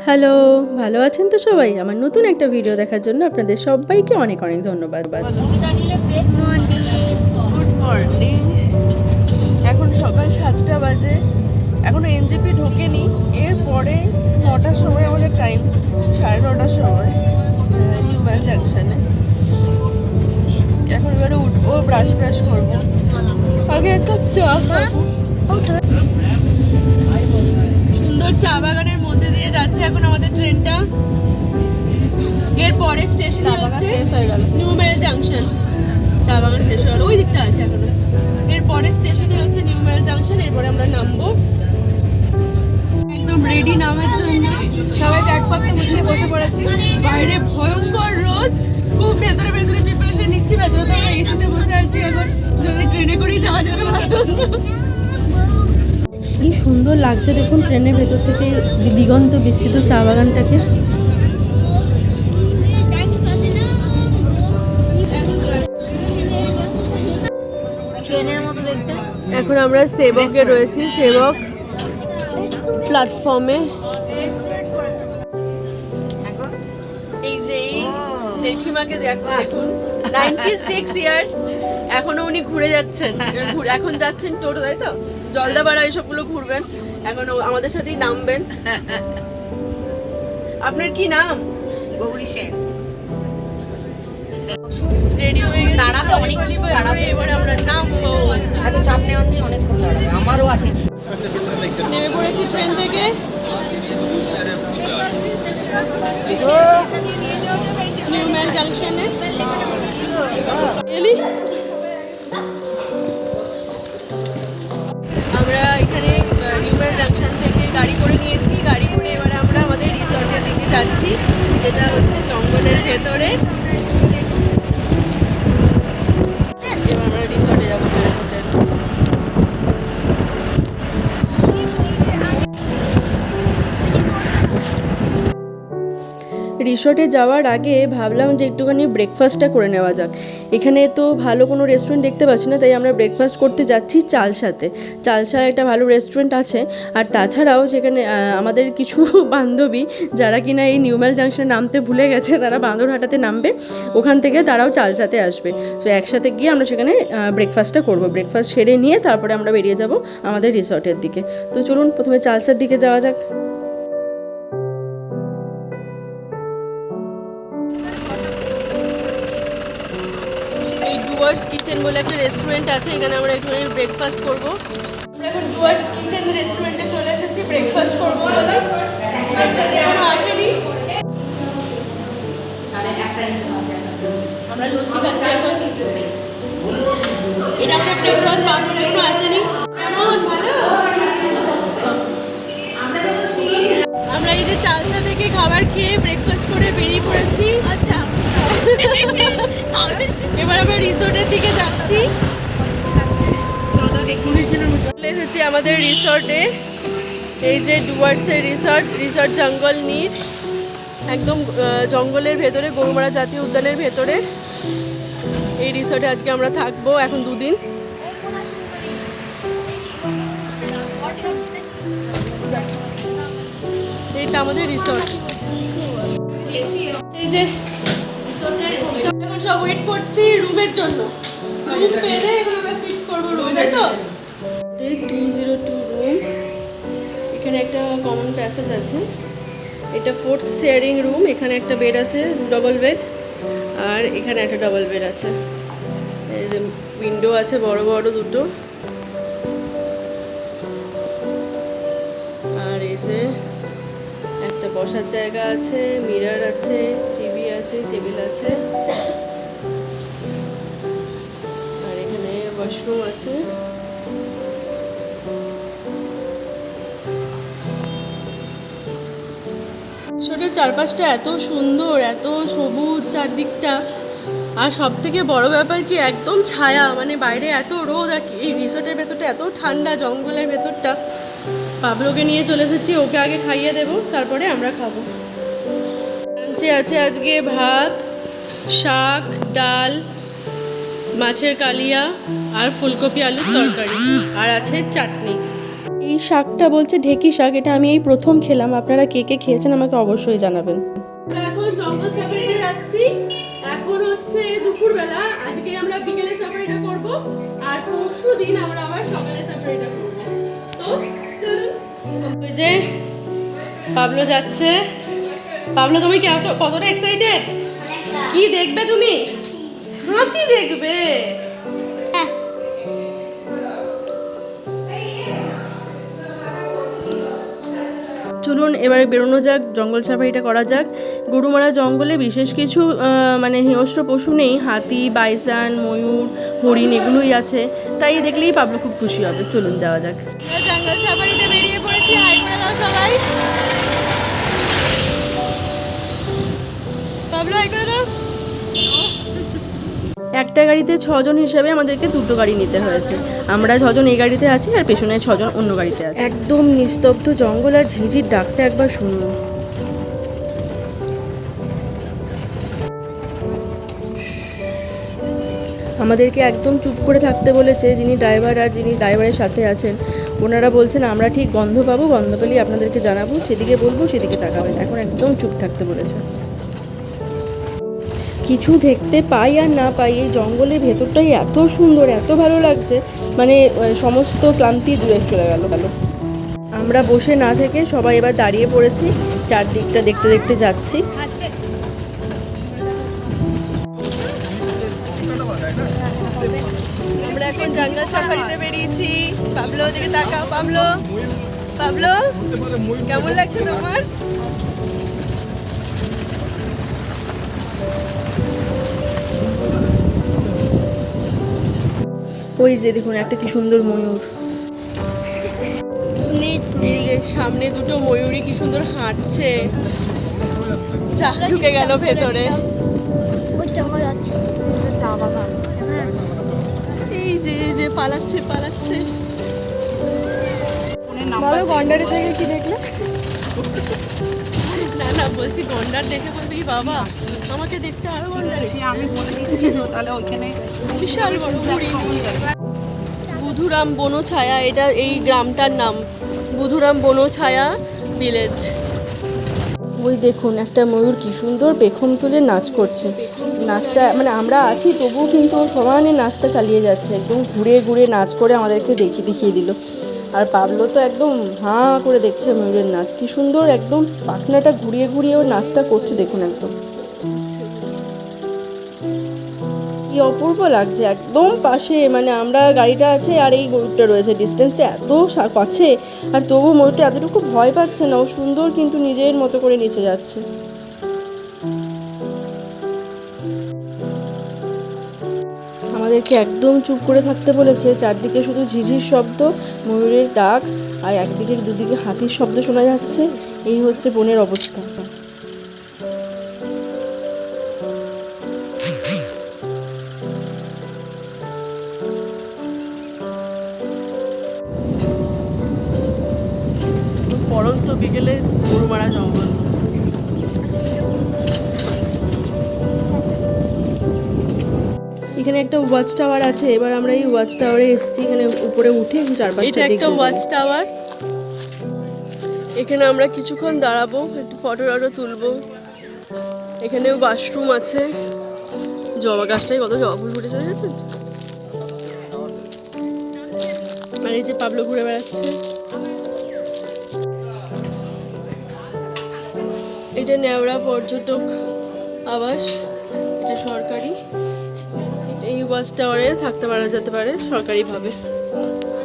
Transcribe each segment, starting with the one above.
Hello, ভালো আছেন তো সবাই? আমার নতুন একটা ভিডিও দেখার জন্য আপনাদের সবাইকে অনেক অনেক ধন্যবাদ। Good morning. এখন সকাল 7টা বাজে, এখনো এনজেপি ঢোকেনি। এরপরে 9টার সময় আমাদের টাইম, 9:30টার সময় নিউ ম্যাল জাংশনে। এখন এবারে উঠবো, ব্রাশ করবো, আগে এক কাপ চা খাবো। সুন্দর চা বাগানের মধ্যে দিয়ে যাচ্ছে এখন আমাদের ট্রেনটা। এরপরে স্টেশন হচ্ছে নিউ ম্যাল জাংশন। চা বাগান শেষ হওয়ার ওই দিকটা আছে এখনো। এরপরে স্টেশনে হচ্ছে নিউ ম্যাল জাংশন। এরপরে আমরা নামবো, একদম রেডি নামার জন্য। সবাই ব্যাগপত্র গুছিয়ে বসে পড়েছি। বাইরে ভয়ঙ্কর রোদ, খুব ভেতরে প্রিপারেশন নিচ্ছি। ভেতরে তো আমরা এসিতে বসে আছি। এখন যদি ট্রেনে করেই যাওয়া যেতে ভালো হতো। কি সুন্দর লাগছে দেখুন ট্রেনের ভেতর থেকে দিগন্ত বিস্তৃত চা বাগানটাকে। এখন আমরা সেবকে রয়েছি, সেবক প্ল্যাটফর্মে। এই যে জেঠিমাকে দেখুন, 96 ইয়ার্স, এখনো উনি ঘুরে যাচ্ছেন। এখন যাচ্ছেন টোটো, তাই তো? জলদাপাড়া এসবগুলো ঘুরবেন, এখন আমাদের সাথেই নামবেন। আপনার কি নাম? গৌরী সেন। রেডি হয়ে গেছে, এবারে আমরা নামবো। এত চাপ নেওয়ার নেই, অনেকক্ষণ দাঁড়াবে, আমারও আছে। নেমে পড়েছি ট্রেন থেকে। নিউ ম্যাল জাংশনে আমরা এখানে নিউ ম্যাল জাংশন থেকে গাড়ি করে নিয়েছি। গাড়ি করে এবারে আমরা আমাদের রিসর্টের দিকে যাচ্ছি, যেটা হচ্ছে জঙ্গলের ভেতরে। এবার আমরা রিসর্টে যাবো। রিসর্টে যাওয়ার আগে ভাবলাম যে একটুখানি ব্রেকফাস্টটা করে নেওয়া যাক। এখানে তো ভালো কোনো রেস্টুরেন্ট দেখতে পাচ্ছি না, তাই আমরা ব্রেকফাস্ট করতে যাচ্ছি চালসাতে। চালসায় একটা ভালো রেস্টুরেন্ট আছে। আর তাছাড়াও সেখানে আমাদের কিছু বান্ধবী যারা কিনা এই নিউ ম্যাল জাংশনে নামতে ভুলে গেছে, তারা বাঁদরহাটাতে নামবে, ওখান থেকে তারাও চালসাতে আসবে। তো একসাথে গিয়ে আমরা সেখানে ব্রেকফাস্টটা করবো। ব্রেকফাস্ট সেরে নিয়ে তারপরে আমরা বেরিয়ে যাব আমাদের রিসর্টের দিকে। তো চলুন প্রথমে চালসার দিকে যাওয়া যাক। ডুয়ার্স কিচেন বলে একটা রেস্টুরেন্ট আছে, এখানে আমরা একটু ব্রেকফাস্ট করবো। আমরা এখন ডুয়ার্স কিচেন রেস্টুরেন্টে চলে এসেছি ব্রেকফাস্ট করবো বলে। এখনো আসেনি, আমরা লস্যি খাচ্ছি এখন। এটা আমাদের ব্রেকফাস্ট, বাবুল এখনো আসেনি। কেমন ভালো? আমরা এই যে চালসা থেকে খাবার খেয়ে ব্রেকফাস্ট করে বেরিয়ে পড়েছি। আচ্ছা, এবার আমরা রিসোর্টের দিকে যাচ্ছি। চলে এসেছি আমাদের রিসোর্টে। এই যে ডুয়ার্সের রিসর্ট জঙ্গল নীর, একদম জঙ্গলের ভেতরে, গরুমারা জাতীয় উদ্যানের ভেতরে এই রিসর্টে আজকে আমরা থাকবো এখন 2 দিন। এইটা আমাদের রিসর্ট। এই যে এখন সব ওয়েট করছি রুমের জন্য। রুম পেলে এখন আমরা শিফট করবো রুমে, তাই তো? 202 রুম। এখানে একটা কমন প্যাসেজ আছে, এটা 4th শেয়ারিং রুম। এখানে একটা বেড আছে, ডবল বেড, আর এখানে একটা ডবল বেড আছে। এই যে উইন্ডো আছে বড় বড় দুটো, আর এই যে একটা বসার জায়গা আছে, মিরর আছে, টিভি আছে, টেবিল আছে, আর এখানে ওয়াশরুম আছে। রিসোর্টের চারপাশটা এত সুন্দর, এত সবুজ চারদিকটা। আর সব থেকে বড় ব্যাপার কি, একদম ছায়া, মানে বাইরে এত রোদ আর এই রিসোর্টের ভেতরটা এত ঠান্ডা, জঙ্গলের ভেতরটা। পাবলোকে নিয়ে চলে এসেছি, ওকে আগে খাইয়ে দেবো, তারপরে আমরা খাবো। লাঞ্চে আছে আজকে ভাত, শাক, ডাল, মাছের কালিয়া আর ফুলকপি আলুর তরকারি, আর আছে চাটনি। এই শাকটা বলছে ঢেকি শাক, এটা আমি এই প্রথম খেলাম। আপনারা কে কে খেয়েছেন আমাকে অবশ্যই জানাবেন। এখন জঙ্গল সাফারিতে যাচ্ছি। এখন হচ্ছে দুপুরবেলা, আজকে আমরা বিকেলে সাফারিটা করব আর পরশু দিন আমরা আবার সকালে সাফারিটা করব। তো চলুন। ওই যে পাবলো যাচ্ছে। পাবলো তুমি কতটা এক্সাইটেড? কি দেখবে তুমি? হাতি দেখবে? চলুন এবারে বেরোনো যাক, জঙ্গল সাফারিটা করা যাক। গরুমারা জঙ্গলে বিশেষ কিছু মানে হিংস্র পশু নেই, হাতি, বাইসান, ময়ূর, হরিণ এগুলোই আছে, তাই দেখলেই পাবলো খুব খুশি হবে। চলুন যাওয়া যাক। জঙ্গল সাফারিতে বেরিয়ে পড়েছি। হাই করে দাও সবাই। পাবলো হাই করে দাও। একটা গাড়িতে 6 জন হিসাবে আমাদেরকে 2টো গাড়ি নিতে হয়েছে। আমরা 6 জন এই গাড়িতে আছি আর পেছনে 6 জন অন্য গাড়িতে আছে। একদম নিস্তব্ধ জঙ্গল, আর ঝিঝির ডাকটা একবার শুনুন। আমাদেরকে একদম চুপ করে থাকতে বলেছে যিনি ড্রাইভার আর যিনি ড্রাইভারের সাথে আছেন। ওনারা বলছেন আমরা ঠিক গন্ধ পাবো, গন্ধ পেলেই আপনাদেরকে জানাবো, সেদিকে বলবো সেদিকে তাকাবেন। এখন একদম চুপ থাকতে বলেছে। কিছু দেখতে পাই আর না পাই, এই জঙ্গলের ভেতরটাই এত সুন্দর, এত ভালো লাগছে, মানে সমস্ত ক্লান্তি দূরে চলে গেল। আমরা বসে না থেকে সবাই এবার দাঁড়িয়ে পড়েছি, চারদিকটা দেখতে দেখতে যাচ্ছি। আমরা এখন জঙ্গল সাফারিতে বেরিয়েছি। পাবলো দিকে তাকাও। পাবলো, পাবলো কেমন লাগছে তোমার? ওই যে দেখুন একটা কি সুন্দর ময়ূর। এই যে সামনে দুটো ময়ূরী কি সুন্দর হাঁটছে। ঢুকে গেল ভেতরে। এই যে পালাচ্ছে পালাচ্ছে। বলো গন্ডারের জায়গায় কি দেখলে? না বলছি গন্ডার দেখে বলবি বাবা আমাকে দেখতে আরো গন্ডার। আমি বলে দিচ্ছি তো, তাহলে ওইখানে বিশাল বড় বুড়ি নিয়ে। বুধুরাম বনছায়া, এটা এই গ্রামটার নাম বুধুরাম বনছায়া ভিলেজ। ওই দেখুন একটা ময়ূর কি সুন্দর পেখম তুলে নাচ করছে। নাচটা মানে আমরা আছি তবুও কিন্তু সমানে নাচটা চালিয়ে যাচ্ছে, একদম ঘুরে ঘুরে নাচ করে আমাদেরকে দেখিয়ে দিল। আর পাবলো তো একদম হাঁ করে দেখছে ময়ূরের নাচ, কি সুন্দর একদম পাখনাটা ঘুরিয়ে ঘুরিয়ে ওর নাচটা করছে। দেখুন একদম কি অপূর্ব লাগছে, একদম পাশে, মানে আমরা গাড়িটা আছে আর এই ময়ূরটা রয়েছে, ডিস্টেন্সটা এত কাছে, আর তবু ময়ূরটা এতটুকু ভয় পাচ্ছে না, ও সুন্দর কিন্তু নিজের মতো করে নিচে যাচ্ছে। আমাদেরকে একদম চুপ করে থাকতে বলেছে, চারদিকে শুধু ঝিঝির শব্দ, ময়ূরের ডাক, আর একদিকে দুদিকে হাতির শব্দ শোনা যাচ্ছে। এই হচ্ছে বনের অবস্থা। পরন্ত বিকেলে গরুমারা জঙ্গল। এখানে একটা ওয়াচ টাওয়ার আছে, এবার আমরা এই ওয়াচ টাওয়ারে এসেছি, এখানে উপরে উঠে চারপাশটা এটা একটা ওয়াচ টাওয়ার। এখানে আমরা কিছুক্ষণ দাঁড়াবো, একটু ফটো তুলবো। এখানে ওয়াশরুম আছে। জবা গাছটায় কত জবা ফুল ফুটে চলে গেছে। আর এই যে পাবলো ঘুরে বেড়াচ্ছে। এটা নেওড়া পর্যটক আবাস, এটা সরকারি। এই ওয়াচ টাওয়ারে থাকতে পারা যেতে পারে সরকারিভাবে।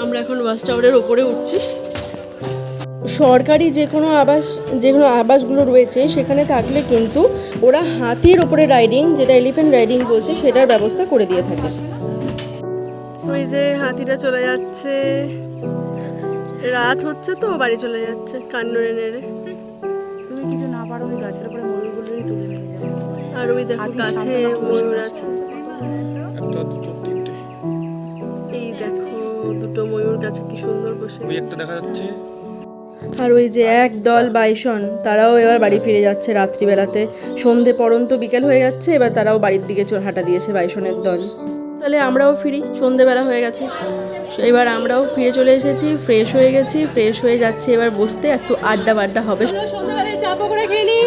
আমরা এখন ওয়াচ টাওয়ারের ওপরে উঠছি। সরকারি যে কোনো আবাসগুলো রয়েছে সেখানে থাকলে কিন্তু ওরা হাতির ওপরে রাইডিং, যেটা এলিফ্যান্ট রাইডিং বলছে, সেটার ব্যবস্থা করে দিয়ে থাকে। ওই যে হাতিটা চলে যাচ্ছে, রাত হচ্ছে তো বাড়ি চলে যাচ্ছে কান নেড়ে নেড়ে। তুমি কিছু না পারো ওই গাছের উপরে ময়ূরগুলোই তুলে নিয়ে যাবে। আর ওই দেখো গাছে ময়ূর আছে। এই দেখো দুটো ময়ূর গাছে কি সুন্দর বসে। ওই একটা দেখা যাচ্ছে। আর ওই যে এক দল বাইসন, তারাও এবার বাড়ি ফিরে যাচ্ছে রাত্রিবেলাতে। সন্ধে পড়ন্ত বিকেল হয়ে যাচ্ছে, এবার তারাও বাড়ির দিকে হাঁটা দিয়েছে বাইসনের দল। তাহলে আমরাও ফিরি, সন্ধেবেলা হয়ে গেছে। এবার আমরাও ফিরে চলে এসেছি, ফ্রেশ হয়ে গেছি, ফ্রেশ হয়ে যাচ্ছি এবার বসতে, একটু আড্ডা বাড্ডা হবে। সন্ধ্যাবেলায় চা পকোড়া খেয়ে নিই।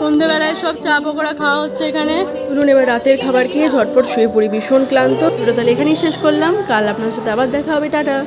সন্ধ্যেবেলায় সব চা পকোড়া খাওয়া হচ্ছে এখানে। চলুন এবার রাতের খাবার খেয়ে ঝটপট শুয়ে পড়ি, ভীষণ ক্লান্ত। তাহলে এখানেই শেষ করলাম, কাল আপনার সাথে আবার দেখা হবে, টাটা।